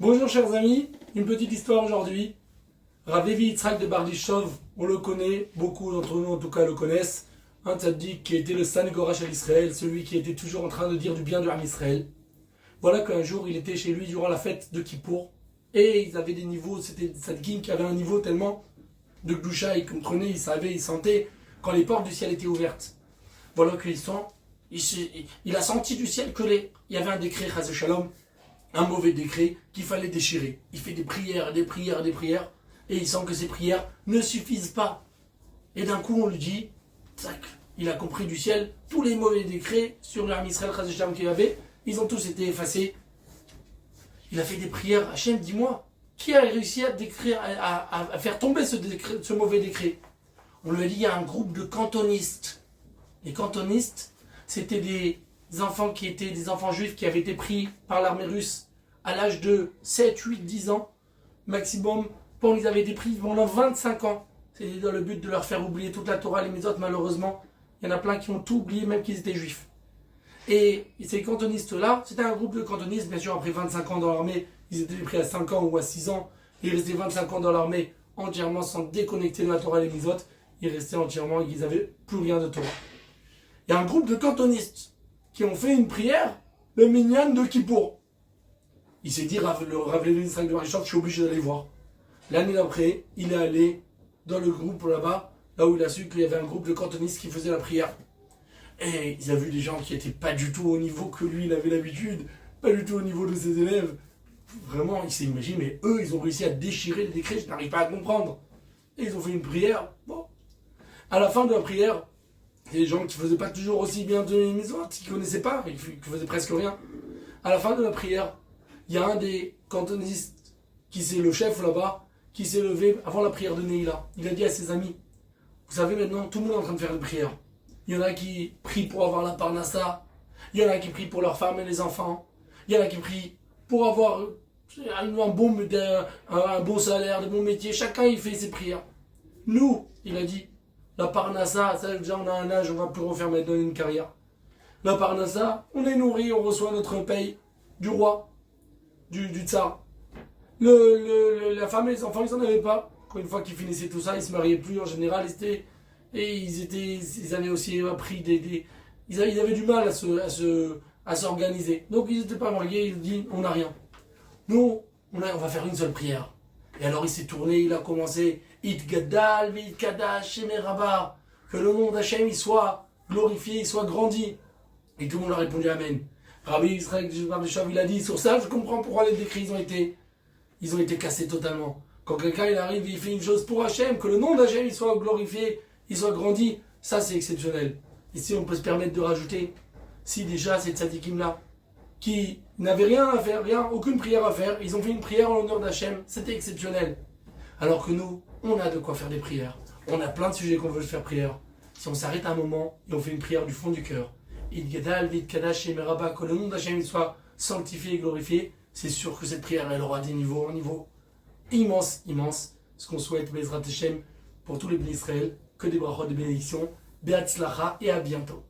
Bonjour chers amis, une petite histoire aujourd'hui. Rav Levi Yitzhak de Bardishov, on le connaît, beaucoup d'entre nous en tout cas le connaissent. Un tzaddik qui était le Sanegorash à l'Israël, celui qui était toujours en train de dire du bien de Ham Israël. Voilà qu'un jour il était chez lui durant la fête de Kippour et ils avaient des niveaux, c'était des tzaddikim qui avaient un niveau tellement de Gdusha, ils comprenaient, ils savaient, ils sentaient quand les portes du ciel étaient ouvertes. Voilà il a senti du ciel il y avait un décret, Chas Shalom, un mauvais décret qu'il fallait déchirer. Il fait des prières, des prières, des prières, et il sent que ces prières ne suffisent pas. Et d'un coup, on lui dit, tac, il a compris du ciel, tous les mauvais décrets sur l'armée Israël qu'il y avait, ils ont tous été effacés. Il a fait des prières. Hachem, dis-moi, qui a réussi à faire tomber ce mauvais décret? On lui a dit, il y a un groupe de cantonistes. Les cantonistes, c'était des enfants qui étaient des enfants juifs qui avaient été pris par l'armée russe à l'âge de 7, 8, 10 ans maximum. Ils avaient été pris pendant 25 ans. C'était dans le but de leur faire oublier toute la Torah, les Mitzvot. Malheureusement, il y en a plein qui ont tout oublié, même qu'ils étaient juifs. Et ces cantonistes-là, c'était un groupe de cantonistes, bien sûr, après 25 ans dans l'armée, ils étaient pris à 5 ans ou à 6 ans. Ils restaient 25 ans dans l'armée, entièrement sans déconnecter de la Torah et les Mitzvot. Ils restaient entièrement, ils n'avaient plus rien de Torah. Il y a un groupe de cantonistes qui ont fait une prière, le minyan de Kippour. Il s'est dit, le Rav Levi Yitzhak de Bardishov, je suis obligé d'aller voir. L'année d'après, il est allé dans le groupe là-bas, là où il a su qu'il y avait un groupe de cantonistes qui faisait la prière. Et il a vu des gens qui n'étaient pas du tout au niveau que lui, il avait l'habitude, pas du tout au niveau de ses élèves. Vraiment, il s'est imaginé, mais eux, ils ont réussi à déchirer le décret, je n'arrive pas à comprendre. Et ils ont fait une prière. Bon. À la fin de la prière, il y a des gens qui ne faisaient pas toujours aussi bien de les mitzvot, qui ne connaissaient pas, qui faisaient presque rien. À la fin de la prière, il y a un des cantonistes, qui c'est le chef là-bas, qui s'est levé avant la prière de Neila. Il a dit à ses amis, vous savez maintenant, tout le monde est en train de faire une prière. Il y en a qui prient pour avoir la parnassa, il y en a qui prient pour leurs femmes et les enfants, il y en a qui prient pour avoir un bon salaire, de bons métiers. Chacun il fait ses prières. Nous, il a dit, la parnassa, ça déjà on a un âge, on va plus refaire maintenant une carrière. La parnassa, on est nourri, on reçoit notre paye du roi, du tsar. La femme et les enfants, ils n'en avaient pas. Quand une fois qu'ils finissaient tout ça, ils se mariaient plus en général. Ils avaient aussi appris ils avaient du mal à s'organiser. Donc ils n'étaient pas mariés, ils disent on n'a rien. Nous, on va faire une seule prière. Et alors il s'est tourné, il a commencé It Gadal, Vit Kadash, Shemeraba, que le nom d'Hachem il soit glorifié, il soit grandi. Et tout le monde a répondu Amen. Rabbi Yitzhak de Bardishov, il a dit sur ça, je comprends pourquoi les décrets ils ont été cassés totalement. Quand quelqu'un il arrive et il fait une chose pour Hachem, que le nom d'Hachem il soit glorifié, il soit grandi, ça c'est exceptionnel. Et si on peut se permettre de rajouter, si déjà ces tzadikim-là, qui n'avaient rien à faire, aucune prière à faire, ils ont fait une prière en l'honneur d'Hachem, c'était exceptionnel. Alors que nous, on a de quoi faire des prières. On a plein de sujets qu'on veut faire prière. Si on s'arrête un moment et on fait une prière du fond du cœur, Il Gadal, Vit Kadash, Shemeraba, que le nom d'Hachem soit sanctifié et glorifié, c'est sûr que cette prière, elle aura un niveau immense. Ce qu'on souhaite, Bezrat Hashem, pour tous les bénis Israël, que des brachot de bénédiction, Be'atzlacha et à bientôt.